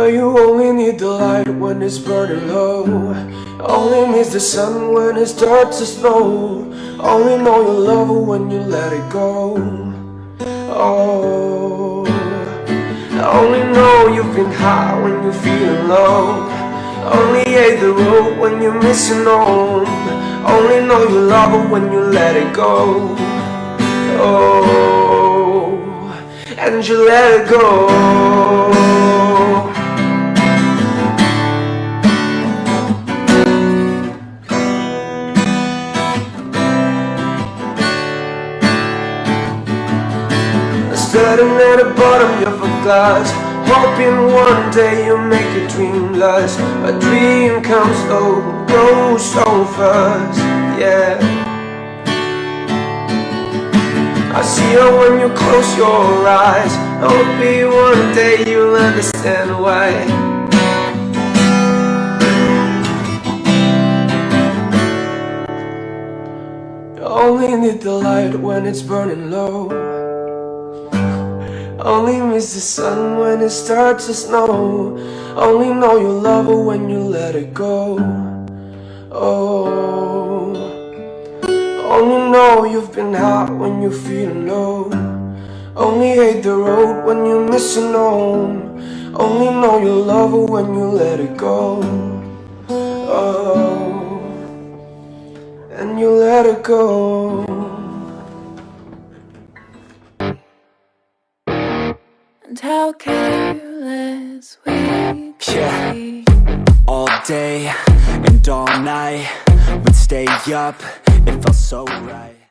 Well, you only need the light when it's burning low. Only miss the sun when it starts to snow. Only know you love her when you let it go. Oh, I only know you've been high when you're feeling low. Only hate the road when you're missing home. Only know you love her when you let it go. Oh, and you let it go. Standing at the bottom of a glass, hoping one day you'll make a dream last. A dream comes slow, goes so fast, yeah. I see her when you close your eyes. Hoping one day you'll understand why. You only need the light when it's burning low. Only miss the sun when it starts to snow. Only know you love her when you let it go. Oh, only know you've been hot when you're feeling low. Only hate the road when you're missing home. Only know you love her when you let it go. Oh, and you let it go. And how careless we could be. All day and all night, we'd stay up, it felt so right.